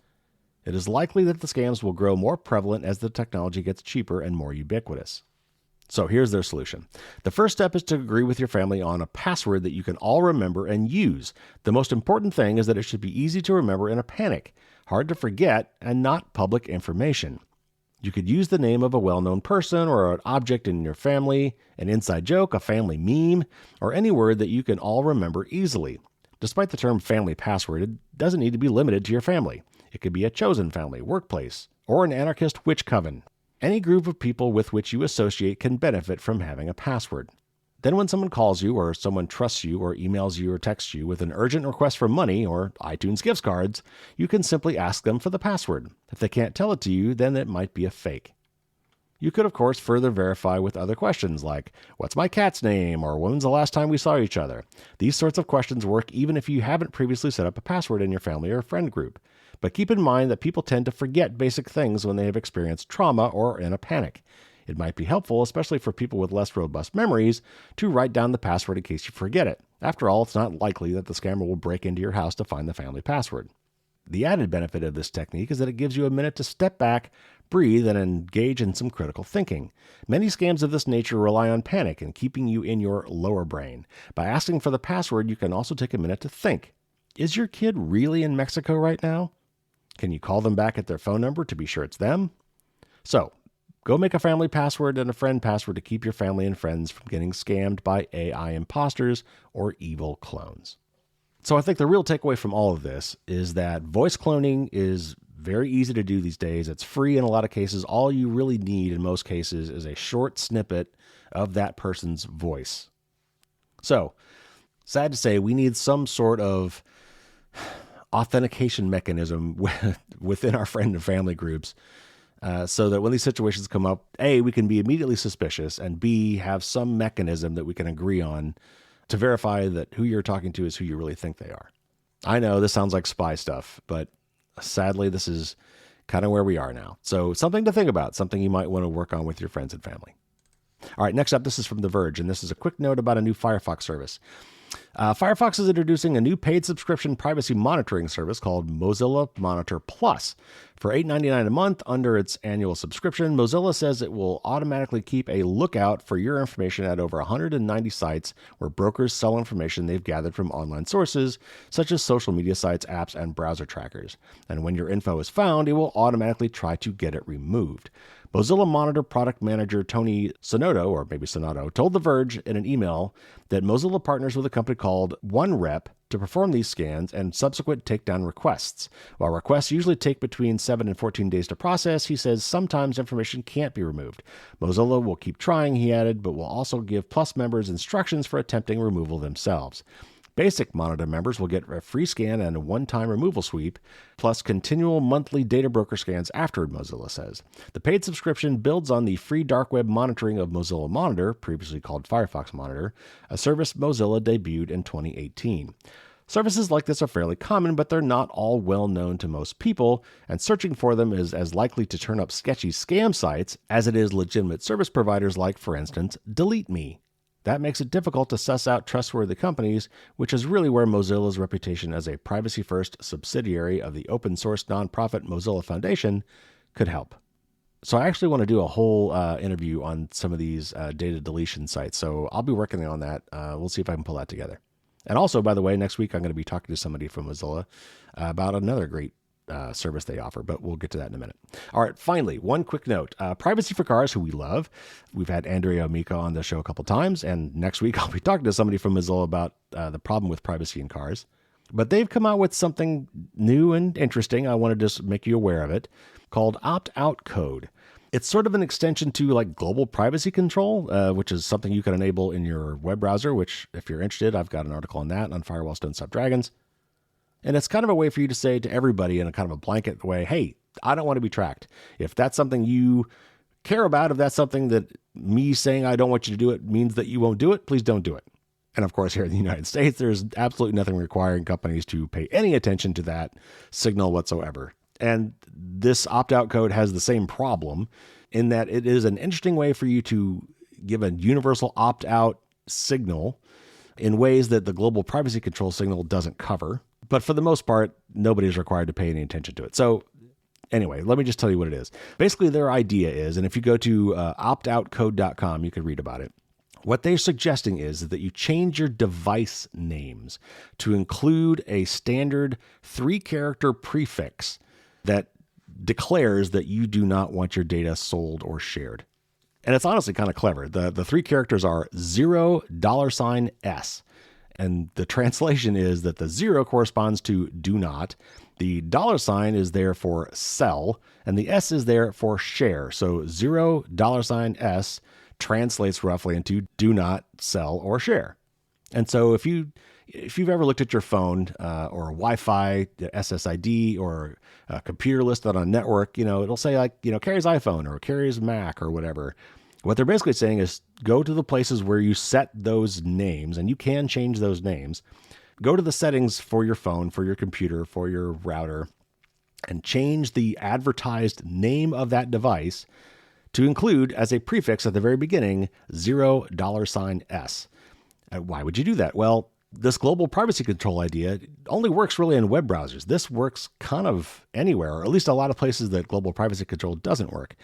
It is likely that the scams will grow more prevalent as the technology gets cheaper and more ubiquitous. So here's their solution. The first step is to agree with your family on a password that you can all remember and use. The most important thing is that it should be easy to remember in a panic, hard to forget, and not public information. You could use the name of a well-known person or an object in your family, an inside joke, a family meme, or any word that you can all remember easily. Despite the term family password, it doesn't need to be limited to your family. It could be a chosen family, workplace, or an anarchist witch coven. Any group of people with which you associate can benefit from having a password. Then when someone calls you or someone trusts you or emails you or texts you with an urgent request for money or iTunes gift cards, you can simply ask them for the password. If they can't tell it to you, then it might be a fake. You could, of course, further verify with other questions like, what's my cat's name? Or when's the last time we saw each other? These sorts of questions work even if you haven't previously set up a password in your family or friend group. But keep in mind that people tend to forget basic things when they have experienced trauma or in a panic. It might be helpful, especially for people with less robust memories, to write down the password in case you forget it. After all, it's not likely that the scammer will break into your house to find the family password. The added benefit of this technique is that it gives you a minute to step back, breathe, and engage in some critical thinking. Many scams of this nature rely on panic and keeping you in your lower brain. By asking for the password, you can also take a minute to think. Is your kid really in Mexico right now? Can you call them back at their phone number to be sure it's them? So, go make a family password and a friend password to keep your family and friends from getting scammed by AI imposters or evil clones. So I think the real takeaway from all of this is that voice cloning is very easy to do these days. It's free in a lot of cases. All you really need in most cases is a short snippet of that person's voice. So, sad to say, we need some sort of authentication mechanism within our friend and family groups so that when these situations come up, A, we can be immediately suspicious, and B, have some mechanism that we can agree on to verify that who you're talking to is who you really think they are. I know this sounds like spy stuff, but sadly, this is kind of where we are now. So something to think about, something you might want to work on with your friends and family. All right, next up, this is from The Verge, and this is a quick note about a new Firefox service. Firefox is introducing a new paid subscription privacy monitoring service called Mozilla Monitor Plus. For $8.99 a month under its annual subscription, Mozilla says it will automatically keep a lookout for your information at over 190 sites where brokers sell information they've gathered from online sources, such as social media sites, apps, and browser trackers. And when your info is found, it will automatically try to get it removed. Mozilla Monitor product manager Tony Sonato told The Verge in an email that Mozilla partners with a company called OneRep to perform these scans and subsequent takedown requests. While requests usually take between 7 and 14 days to process, he says sometimes information can't be removed. Mozilla will keep trying, he added, but will also give Plus members instructions for attempting removal themselves. Basic Monitor members will get a free scan and a one-time removal sweep, plus continual monthly data broker scans afterward, Mozilla says. The paid subscription builds on the free dark web monitoring of Mozilla Monitor, previously called Firefox Monitor, a service Mozilla debuted in 2018. Services like this are fairly common, but they're not all well known to most people, and searching for them is as likely to turn up sketchy scam sites as it is legitimate service providers like, for instance, Delete Me. That makes it difficult to suss out trustworthy companies, which is really where Mozilla's reputation as a privacy-first subsidiary of the open-source nonprofit Mozilla Foundation could help. So I actually want to do a whole interview on some of these data deletion sites, so I'll be working on that. We'll see if I can pull that together. And also, by the way, next week I'm going to be talking to somebody from Mozilla about another great service they offer, but we'll get to that in a minute. All right, finally, one quick note. Privacy for Cars, who we love. We've had Andrea Amico on the show a couple times, and next week I'll be talking to somebody from Mozilla about the problem with privacy in cars. But they've come out with something new and interesting. I want to just make you aware of it, called opt-out code. It's sort of an extension to like global privacy control, which is something you can enable in your web browser, which if you're interested, I've got an article on that on Firewalls Don't Stop Dragons. And it's kind of a way for you to say to everybody in a kind of a blanket way, hey, I don't want to be tracked. If that's something you care about, if that's something that me saying I don't want you to do it means that you won't do it, please don't do it. And of course, here in the United States, there's absolutely nothing requiring companies to pay any attention to that signal whatsoever. And this opt-out code has the same problem in that it is an interesting way for you to give a universal opt-out signal in ways that the global privacy control signal doesn't cover. But for the most part, nobody is required to pay any attention to it. So anyway, let me just tell you what it is. Basically, their idea is, and if you go to optoutcode.com, you can read about it. What they're suggesting is that you change your device names to include a standard 3-character prefix that declares that you do not want your data sold or shared. And it's honestly kind of clever. The 3 characters are $S. And the translation is that the 0 corresponds to do not, the $sign is there for sell, and the S is there for share. So $S translates roughly into do not sell or share. And so if you've ever looked at your phone or Wi-Fi, SSID, or a computer listed on a network, it'll say like, Carrie's iPhone or Carrie's Mac or whatever. What they're basically saying is go to the places where you set those names, and you can change those names. Go to the settings for your phone, for your computer, for your router, and change the advertised name of that device to include as a prefix at the very beginning, $S. Why would you do that? Well, this global privacy control idea only works really in web browsers. This works kind of anywhere, or at least a lot of places that global privacy control doesn't work.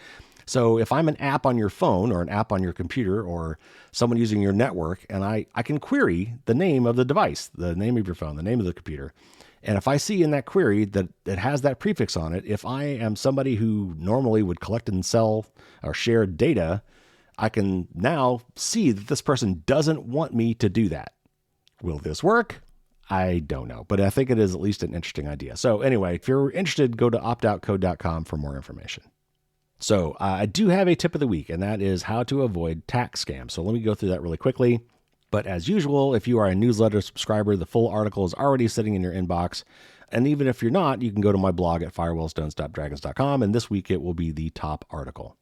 So if I'm an app on your phone or an app on your computer or someone using your network, and I can query the name of the device, the name of your phone, the name of the computer. And if I see in that query that it has that prefix on it, if I am somebody who normally would collect and sell or share data, I can now see that this person doesn't want me to do that. Will this work? I don't know, but I think it is at least an interesting idea. So anyway, if you're interested, go to optoutcode.com for more information. So I do have a tip of the week, and that is how to avoid tax scams. So let me go through that really quickly. But as usual, if you are a newsletter subscriber, the full article is already sitting in your inbox. And even if you're not, you can go to my blog at firewallsdon'tstopdragons.com, and this week it will be the top article.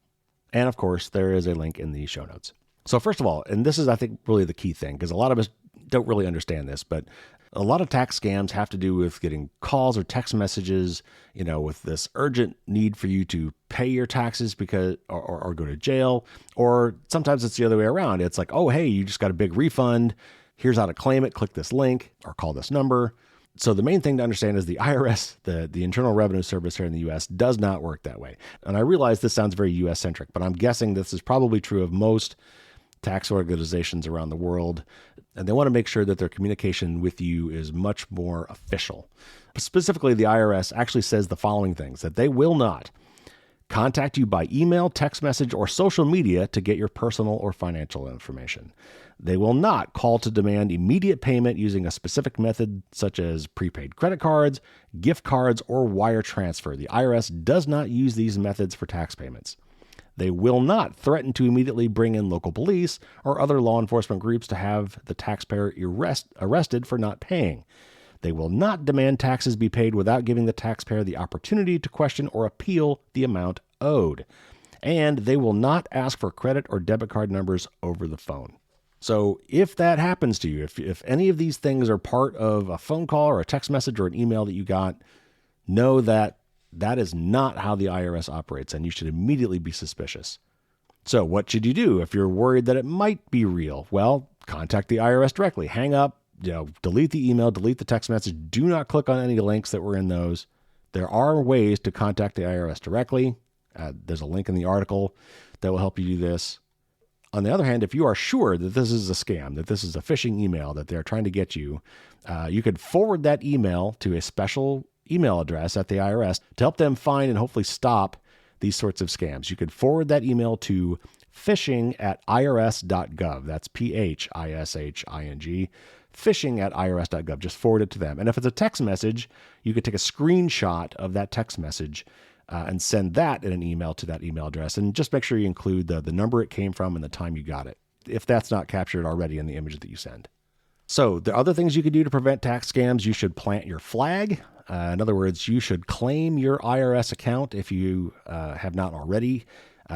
And of course, there is a link in the show notes. So first of all, and this is, I think, really the key thing, because a lot of us don't really understand this, but a lot of tax scams have to do with getting calls or text messages, with this urgent need for you to pay your taxes because or go to jail. Or sometimes it's the other way around. It's like, oh, hey, you just got a big refund. Here's how to claim it. Click this link or call this number. So the main thing to understand is the IRS, the Internal Revenue Service here in the U.S., does not work that way. And I realize this sounds very U.S.-centric, but I'm guessing this is probably true of most tax organizations around the world, and they want to make sure that their communication with you is much more official. Specifically, the IRS actually says the following things, that they will not contact you by email, text message, or social media to get your personal or financial information. They will not call to demand immediate payment using a specific method such as prepaid credit cards, gift cards, or wire transfer. The IRS does not use these methods for tax payments. They will not threaten to immediately bring in local police or other law enforcement groups to have the taxpayer arrested for not paying. They will not demand taxes be paid without giving the taxpayer the opportunity to question or appeal the amount owed. And they will not ask for credit or debit card numbers over the phone. So if that happens to you, if any of these things are part of a phone call or a text message or an email that you got, know that that is not how the IRS operates, and you should immediately be suspicious. So what should you do if you're worried that it might be real? Well, contact the IRS directly. Hang up, delete the email, delete the text message. Do not click on any links that were in those. There are ways to contact the IRS directly. There's a link in the article that will help you do this. On the other hand, if you are sure that this is a scam, that this is a phishing email, that they're trying to get you, you could forward that email to a special email address at the IRS to help them find and hopefully stop these sorts of scams. You could forward that email to phishing@irs.gov. That's phishing, phishing@irs.gov. Just forward it to them. And if it's a text message, you could take a screenshot of that text message and send that in an email to that email address. And just make sure you include the number it came from and the time you got it, if that's not captured already in the image that you send. So the other things you could do to prevent tax scams, you should plant your flag. In other words, you should claim your IRS account if you have not already.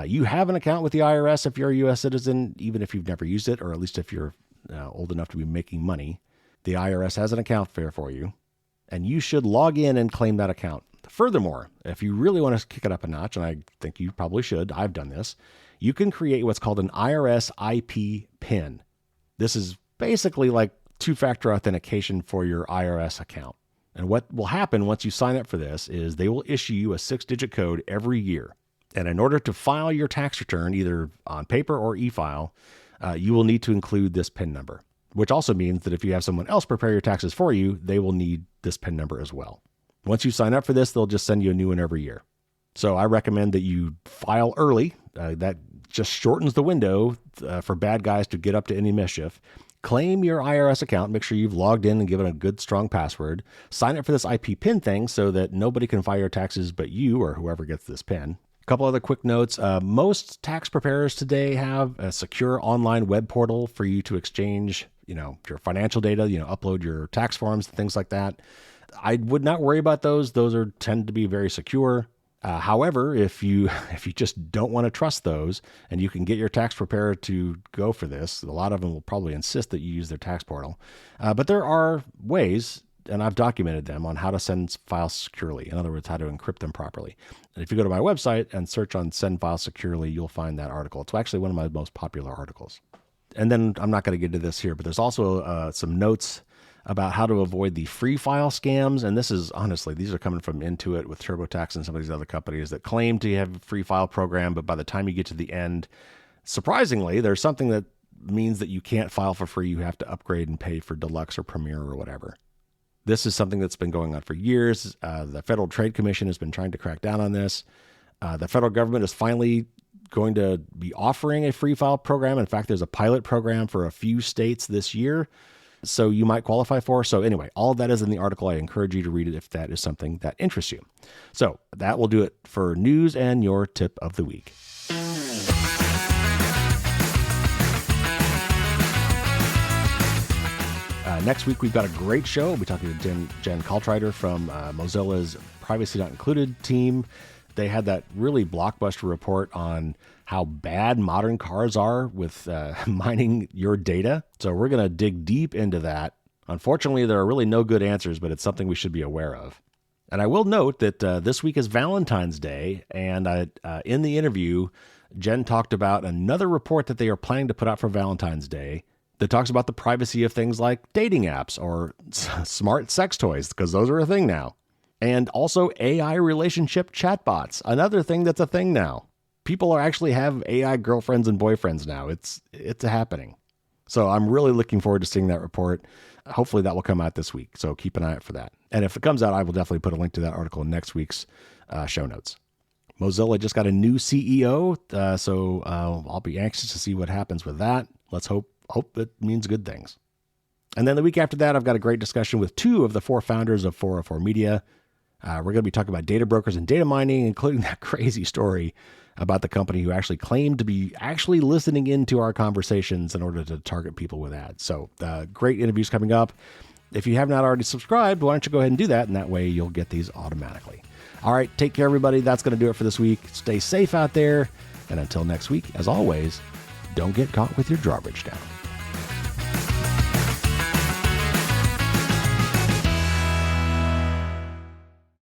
You have an account with the IRS if you're a U.S. citizen, even if you've never used it, or at least if you're old enough to be making money. The IRS has an account there for you, and you should log in and claim that account. Furthermore, if you really want to kick it up a notch, and I think you probably should, I've done this, you can create what's called an IRS IP PIN. This is basically like two-factor authentication for your IRS account. And what will happen once you sign up for this is they will issue you a 6-digit code every year. And in order to file your tax return, either on paper or e-file, you will need to include this PIN number, which also means that if you have someone else prepare your taxes for you, they will need this PIN number as well. Once you sign up for this, they'll just send you a new one every year. So I recommend that you file early. That just shortens the window for bad guys to get up to any mischief. Claim your IRS account. Make sure you've logged in and given a good, strong password. Sign up for this IP PIN thing so that nobody can file your taxes but you or whoever gets this PIN. A couple other quick notes. Most tax preparers today have a secure online web portal for you to exchange, your financial data, upload your tax forms, things like that. I would not worry about those. Those tend to be very secure. However, if you just don't want to trust those and you can get your tax preparer to go for this, a lot of them will probably insist that you use their tax portal. But there are ways, and I've documented them, on how to send files securely. In other words, how to encrypt them properly. And if you go to my website and search on send files securely, you'll find that article. It's actually one of my most popular articles. And then I'm not going to get into this here, but there's also some notes about how to avoid the free file scams. And this is, honestly, these are coming from Intuit with TurboTax and some of these other companies that claim to have a free file program, but by the time you get to the end, surprisingly, there's something that means that you can't file for free. You have to upgrade and pay for Deluxe or Premier or whatever. This is something that's been going on for years. The Federal Trade Commission has been trying to crack down on this. The federal government is finally going to be offering a free file program. In fact, there's a pilot program for a few states this year, so you might qualify for. So anyway, all of that is in the article. I encourage you to read it if that is something that interests you. So that will do it for news and your tip of the week. Next week, we've got a great show. We'll be talking to Jen Kaltrider from Mozilla's Privacy Not Included team. They had that really blockbuster report on how bad modern cars are with mining your data. So we're going to dig deep into that. Unfortunately, there are really no good answers, but it's something we should be aware of. And I will note that this week is Valentine's Day, and in the interview, Jen talked about another report that they are planning to put out for Valentine's Day that talks about the privacy of things like dating apps or smart sex toys, because those are a thing now. And also AI relationship chatbots, another thing that's a thing now. People actually have AI girlfriends and boyfriends now. It's happening. So I'm really looking forward to seeing that report. Hopefully that will come out this week. So keep an eye out for that. And if it comes out, I will definitely put a link to that article in next week's show notes. Mozilla just got a new CEO. So I'll be anxious to see what happens with that. Let's hope it means good things. And then the week after that, I've got a great discussion with 2 of the 4 founders of 404 Media. We're going to be talking about data brokers and data mining, including that crazy story about the company who actually claimed to be actually listening into our conversations in order to target people with ads. So great interviews coming up. If you have not already subscribed, why don't you go ahead and do that? And that way you'll get these automatically. All right, take care, everybody. That's going to do it for this week. Stay safe out there. And until next week, as always, don't get caught with your drawbridge down.